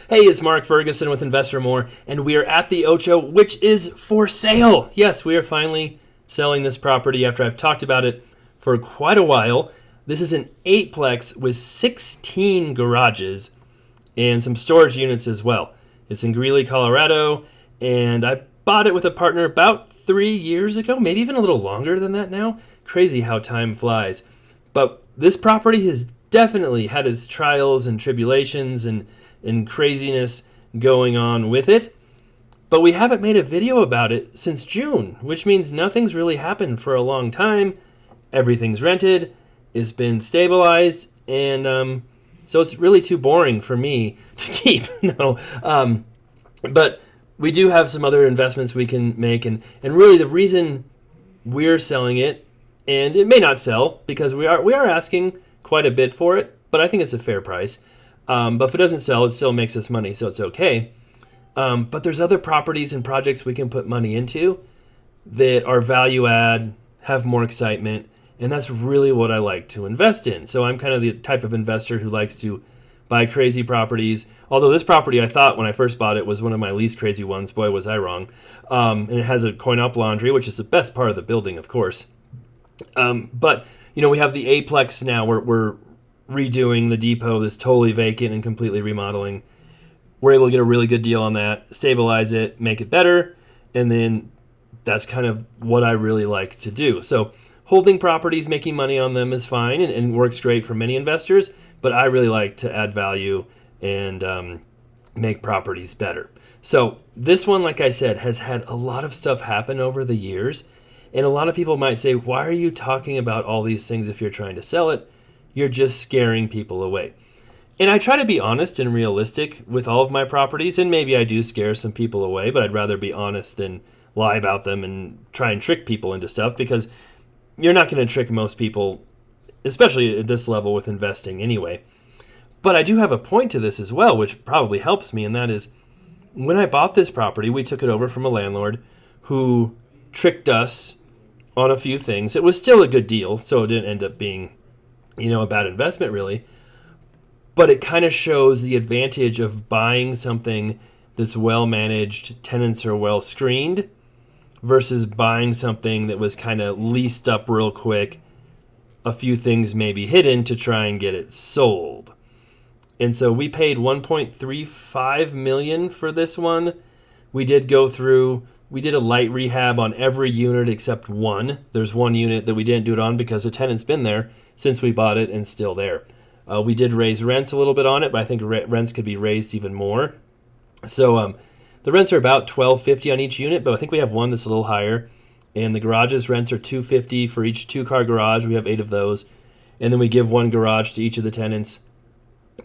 Hey, it's Mark Ferguson with Investor More, and we are at the Ocho, which is for sale. Yes, we are finally selling this property after I've talked about it for quite a while. This is an 8-plex with 16 garages and some storage units as well. It's in Greeley, Colorado, and I bought it with a partner about 3 years ago, maybe even a little longer than that now. Crazy how time flies. But this property has definitely had its trials and tribulations and craziness going on with it. But we haven't made a video about it since June, which means nothing's really happened for a long time. Everything's rented, it's been stabilized, and so it's really too boring for me to keep. But we do have some other investments we can make, and really the reason we're selling it, and it may not sell because we are asking quite a bit for it, but I think it's a fair price. But if it doesn't sell, it still makes us money, so it's okay. But there's other properties and projects we can put money into that are value add, have more excitement, and that's really what I like to invest in. So I'm kind of the type of investor who likes to buy crazy properties. Although this property, I thought when I first bought it, was one of my least crazy ones. Boy, was I wrong. And it has a coin-op laundry, which is the best part of the building, of course. But we have the 8-plex now. We're redoing the depot that's totally vacant and completely remodeling. We're able to get a really good deal on that, stabilize it, make it better, and then that's kind of what I really like to do. So holding properties, making money on them is fine and works great for many investors, but I really like to add value and make properties better. So this one, like I said, has had a lot of stuff happen over the years, and a lot of people might say, why are you talking about all these things if you're trying to sell it? You're just scaring people away. And I try to be honest and realistic with all of my properties, and maybe I do scare some people away, but I'd rather be honest than lie about them and try and trick people into stuff, because you're not going to trick most people, especially at this level with investing anyway. But I do have a point to this as well, which probably helps me, and that is when I bought this property, we took it over from a landlord who tricked us on a few things. It was still a good deal, so it didn't end up being a bad investment really, but it kind of shows the advantage of buying something that's well managed, tenants are well screened, versus buying something that was kind of leased up real quick, a few things maybe hidden to try and get it sold. And so we paid $1.35 million for this one. We did a light rehab on every unit except one. There's one unit that we didn't do it on because the tenant's been there since we bought it and still there. We did raise rents a little bit on it, but I think rents could be raised even more. So the rents are about $1,250 on each unit, but I think we have one that's a little higher. And the garages rents are $250 for each 2-car garage. We have 8 of those. And then we give one garage to each of the tenants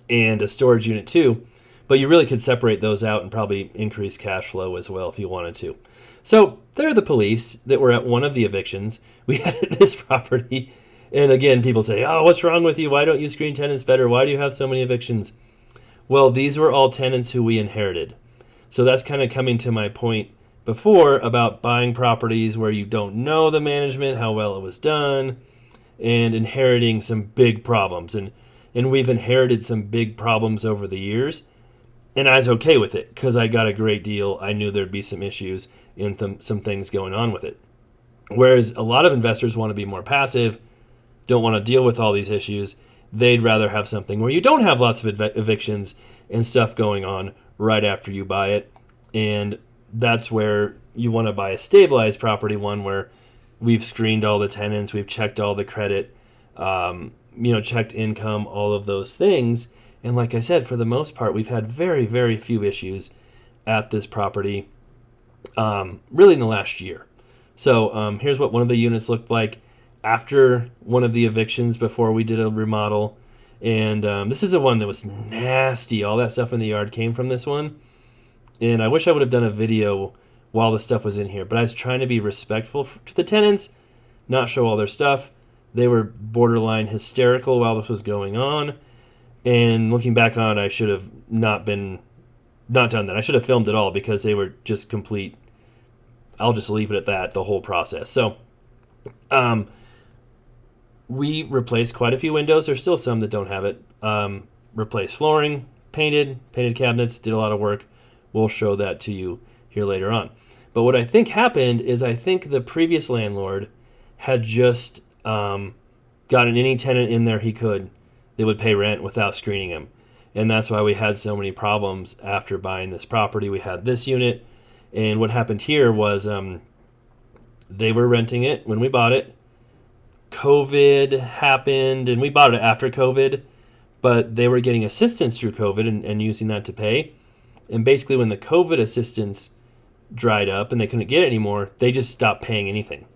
and a storage unit too. But you really could separate those out and probably increase cash flow as well if you wanted to. So they're the police that were at one of the evictions we had at this property. And again, people say, oh, what's wrong with you? Why don't you screen tenants better? Why do you have so many evictions? Well, these were all tenants who we inherited. So that's kind of coming to my point before about buying properties where you don't know the management, how well it was done, and inheriting some big problems. And we've inherited some big problems over the years. And I was okay with it because I got a great deal. I knew there'd be some issues and some things going on with it. Whereas a lot of investors want to be more passive, don't want to deal with all these issues. They'd rather have something where you don't have lots of evictions and stuff going on right after you buy it. And that's where you want to buy a stabilized property, one where we've screened all the tenants, we've checked all the credit, checked income, all of those things. And like I said, for the most part, we've had very, very few issues at this property, really in the last year. So here's what one of the units looked like after one of the evictions before we did a remodel. And this is the one that was nasty. All that stuff in the yard came from this one. And I wish I would have done a video while the stuff was in here. But I was trying to be respectful to the tenants, not show all their stuff. They were borderline hysterical while this was going on. And looking back on it, I should have not done that. I should have filmed it all because they were just complete. I'll just leave it at that, the whole process. So we replaced quite a few windows. There's still some that don't have it. Replaced flooring, painted cabinets, did a lot of work. We'll show that to you here later on. But what I think happened is I think the previous landlord had just gotten any tenant in there he could that would pay rent without screening him. And that's why we had so many problems after buying this property. We had this unit, and what happened here was they were renting it when we bought it. COVID happened, and we bought it after COVID, but they were getting assistance through COVID and using that to pay. And basically when the COVID assistance dried up and they couldn't get it anymore, they just stopped paying anything.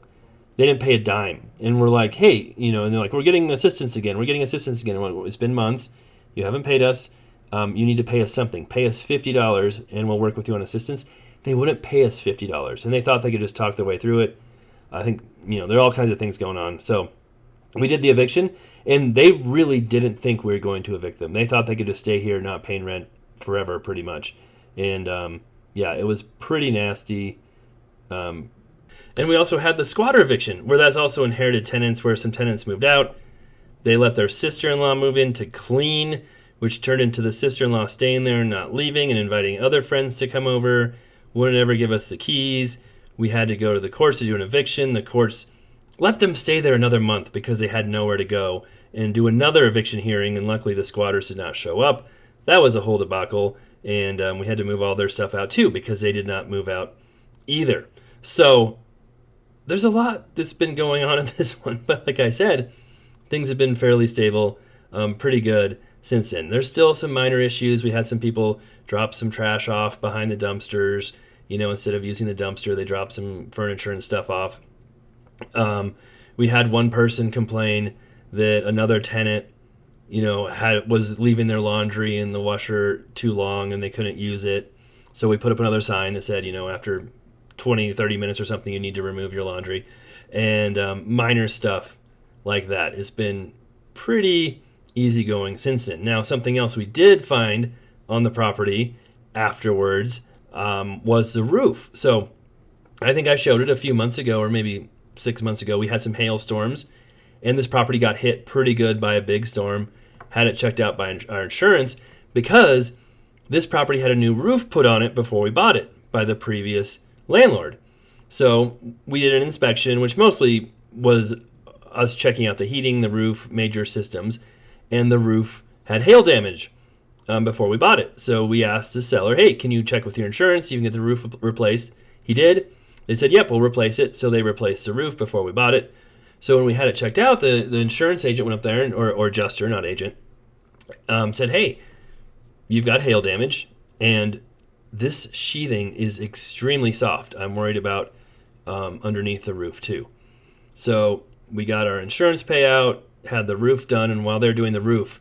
They didn't pay a dime. And we're like, hey, and they're like, we're getting assistance again. And we're like, it's been months. You haven't paid us. You need to pay us something. Pay us $50 and we'll work with you on assistance. They wouldn't pay us $50. And they thought they could just talk their way through it. I think, there are all kinds of things going on. So we did the eviction, and they really didn't think we were going to evict them. They thought they could just stay here not paying rent forever, pretty much. And, it was pretty nasty. And we also had the squatter eviction, where that's also inherited tenants, where some tenants moved out. They let their sister-in-law move in to clean, which turned into the sister-in-law staying there and not leaving and inviting other friends to come over. Wouldn't ever give us the keys. We had to go to the courts to do an eviction. The courts let them stay there another month because they had nowhere to go and do another eviction hearing, and luckily the squatters did not show up. That was a whole debacle, and we had to move all their stuff out too because they did not move out either. So there's a lot that's been going on in this one, but like I said, things have been fairly stable, pretty good since then. There's still some minor issues. We had some people drop some trash off behind the dumpsters. Instead of using the dumpster, they dropped some furniture and stuff off. We had one person complain that another tenant, was leaving their laundry in the washer too long and they couldn't use it. So we put up another sign that said, after 20, 30 minutes or something, you need to remove your laundry. And minor stuff like that. It's been pretty easygoing since then. Now, something else we did find on the property afterwards was the roof. So I think I showed it a few months ago, or maybe 6 months ago. We had some hailstorms, and this property got hit pretty good by a big storm. Had it checked out by our insurance because this property had a new roof put on it before we bought it by the previous landlord. So we did an inspection, which mostly was us checking out the heating, the roof, major systems, and the roof had hail damage before we bought it. So we asked the seller, hey, can you check with your insurance? You can get the roof replaced. He did. They said, yep, we'll replace it. So they replaced the roof before we bought it. So when we had it checked out, the insurance agent went up there, or adjuster, not agent, said, hey, you've got hail damage, and this sheathing is extremely soft. I'm worried about underneath the roof too. So we got our insurance payout, had the roof done, and while they're doing the roof,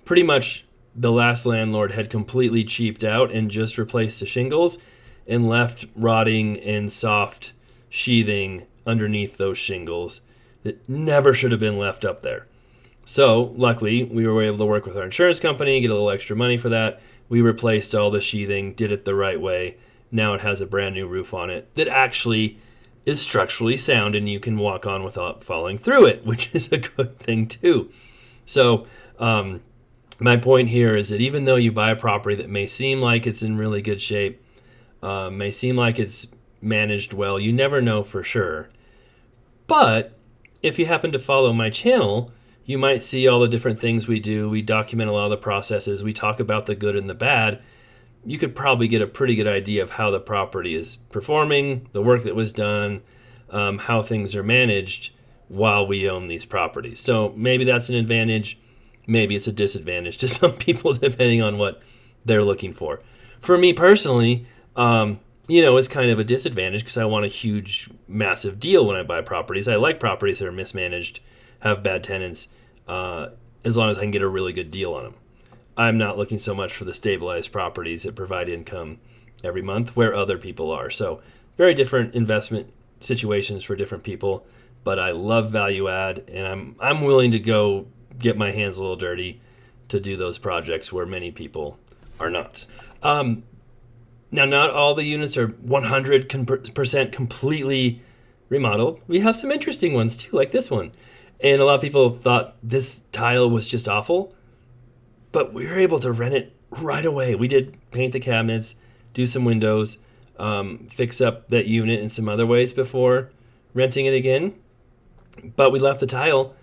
pretty much the last landlord had completely cheaped out and just replaced the shingles and left rotting and soft sheathing underneath those shingles that never should have been left up there. So luckily, we were able to work with our insurance company, get a little extra money for that. We replaced all the sheathing, did it the right way. Now it has a brand new roof on it that actually is structurally sound and you can walk on without falling through it, which is a good thing too. So my point here is that even though you buy a property that may seem like it's in really good shape, may seem like it's managed well, you never know for sure. But if you happen to follow my channel, you might see all the different things we do. We document a lot of the processes. We talk about the good and the bad. You could probably get a pretty good idea of how the property is performing, the work that was done, how things are managed while we own these properties. So maybe that's an advantage. Maybe it's a disadvantage to some people depending on what they're looking for. For me personally, it's kind of a disadvantage because I want a huge, massive deal when I buy properties. I like properties that are mismanaged, have bad tenants, as long as I can get a really good deal on them. I'm not looking so much for the stabilized properties that provide income every month where other people are. So very different investment situations for different people, but I love value add, and I'm willing to go get my hands a little dirty to do those projects where many people are not. Now, not all the units are 100% completely remodeled. We have some interesting ones too, like this one. And a lot of people thought this tile was just awful, but we were able to rent it right away. We did paint the cabinets, do some windows, fix up that unit in some other ways before renting it again. But we left the tile,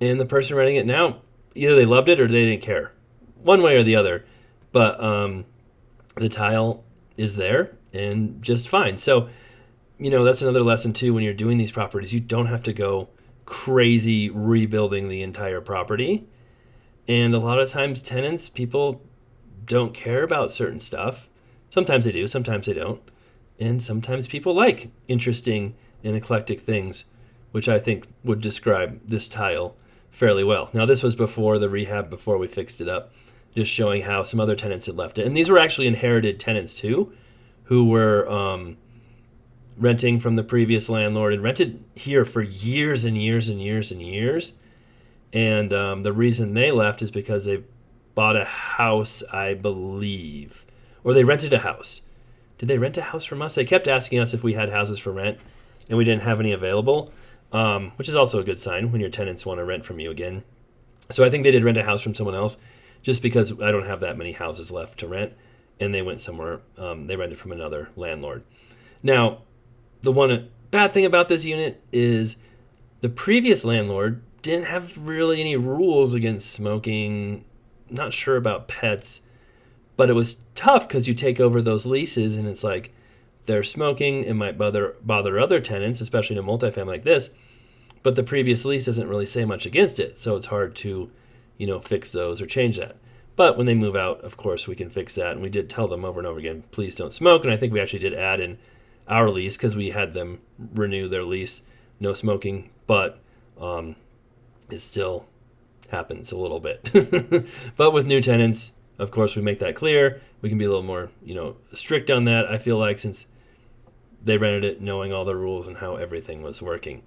and the person renting it now, either they loved it or they didn't care, one way or the other. But the tile is there and just fine. So, that's another lesson too. When you're doing these properties, you don't have to go crazy rebuilding the entire property. And a lot of times, tenants, people don't care about certain stuff. Sometimes they do, sometimes they don't. And sometimes people like interesting and eclectic things, which I think would describe this tile fairly well. Now, this was before the rehab, before we fixed it up, just showing how some other tenants had left it. And these were actually inherited tenants too, who were renting from the previous landlord and rented here for years and years and years and years. And the reason they left is because they bought a house, I believe, or they rented a house. Did they rent a house from us? They kept asking us if we had houses for rent, and we didn't have any available, which is also a good sign when your tenants want to rent from you again. So I think they did rent a house from someone else, just because I don't have that many houses left to rent, and they went somewhere. They rented from another landlord. Now, the one bad thing about this unit is the previous landlord didn't have really any rules against smoking. Not sure about pets, but it was tough because you take over those leases and it's like they're smoking. It might bother other tenants, especially in a multifamily like this. But the previous lease doesn't really say much against it, so it's hard to, fix those or change that. But when they move out, of course, we can fix that. And we did tell them over and over again, please don't smoke. And I think we actually did add in our lease because we had them renew their lease, no smoking. But it still happens a little bit. But with new tenants, of course, we make that clear. We can be a little more, strict on that, I feel like, since they rented it knowing all the rules and how everything was working.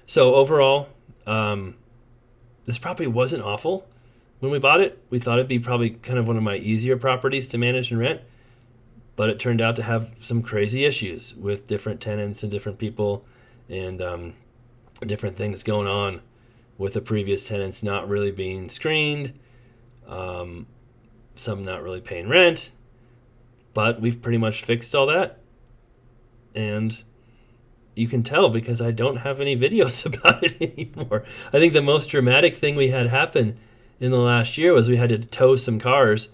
So overall, this property wasn't awful. When we bought it, we thought it'd be probably kind of one of my easier properties to manage and rent. But it turned out to have some crazy issues with different tenants and different people and different things going on with the previous tenants not really being screened, some not really paying rent. But we've pretty much fixed all that. And you can tell because I don't have any videos about it anymore. I think the most dramatic thing we had happen in the last year was we had to tow some cars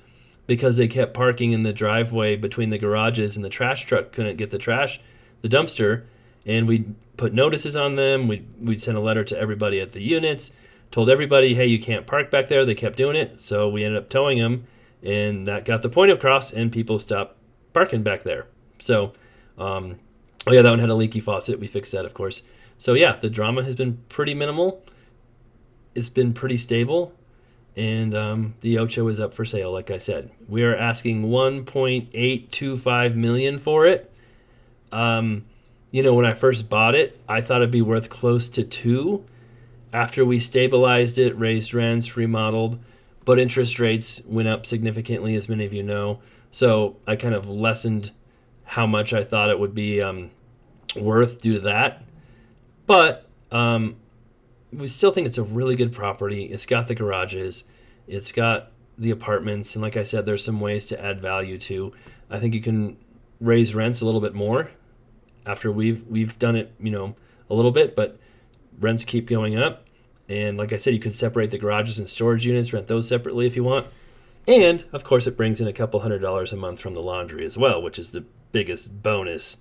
because they kept parking in the driveway between the garages and the trash truck couldn't get the dumpster. And we'd put notices on them. We'd send a letter to everybody at the units, told everybody, hey, you can't park back there. They kept doing it. So we ended up towing them, and that got the point across, and people stopped parking back there. So, that one had a leaky faucet. We fixed that, of course. So, yeah, the drama has been pretty minimal. It's been pretty stable. And the Ocho is up for sale, like I said. We are asking $1.825 million for it. When I first bought it, I thought it'd be worth close to $2 million. After we stabilized it, raised rents, remodeled, but interest rates went up significantly, as many of you know. So I kind of lessened how much I thought it would be worth due to that. But we still think it's a really good property. It's got the garages. It's got the apartments. And like I said, there's some ways to add value to. I think you can raise rents a little bit more after we've done it, a little bit, but rents keep going up. And like I said, you could separate the garages and storage units, rent those separately if you want. And of course, it brings in a couple $100 a month from the laundry as well, which is the biggest bonus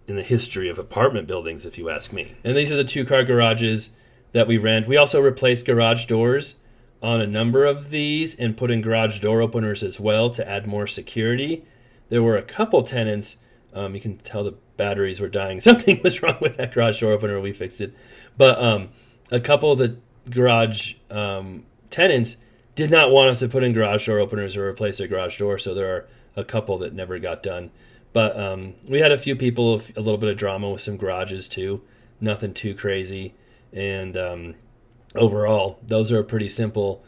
in the history of apartment buildings, if you ask me. And these are the 2-car garages that we rent. We also replaced garage doors on a number of these and put in garage door openers as well to add more security. There were a couple tenants, you can tell the batteries were dying. Something was wrong with that garage door opener. We fixed it. But a couple of the garage tenants did not want us to put in garage door openers or replace their garage door, so there are a couple that never got done. But we had a few people, a little bit of drama with some garages too. Nothing too crazy. And overall, those are a pretty simple,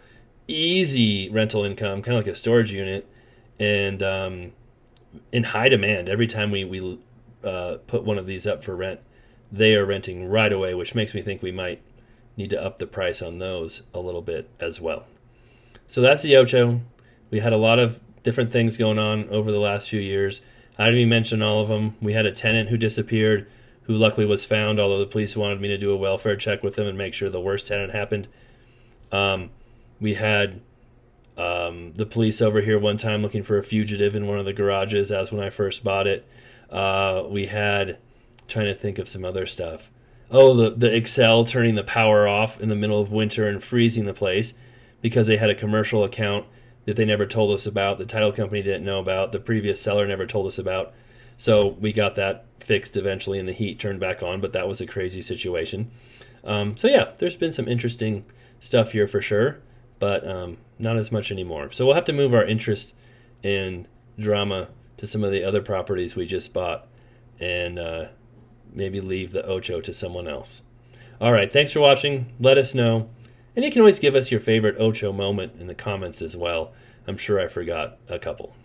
easy rental income, kind of like a storage unit, and in high demand. Every time we put one of these up for rent, they are renting right away, which makes me think we might need to up the price on those a little bit as well. So that's the Ocho. We had a lot of different things going on over the last few years. I didn't even mention all of them. We had a tenant who disappeared, who luckily was found, although the police wanted me to do a welfare check with them and make sure the worst tenant happened. We had the police over here one time looking for a fugitive in one of the garages. That was when I first bought it. We had, trying to think of some other stuff. Oh, the Excel turning the power off in the middle of winter and freezing the place because they had a commercial account that they never told us about. The title company didn't know about. The previous seller never told us about. So we got that fixed eventually and the heat turned back on, but that was a crazy situation. So yeah, there's been some interesting stuff here for sure, but not as much anymore. So we'll have to move our interest in drama to some of the other properties we just bought and maybe leave the Ocho to someone else. All right, thanks for watching. Let us know. And you can always give us your favorite Ocho moment in the comments as well. I'm sure I forgot a couple.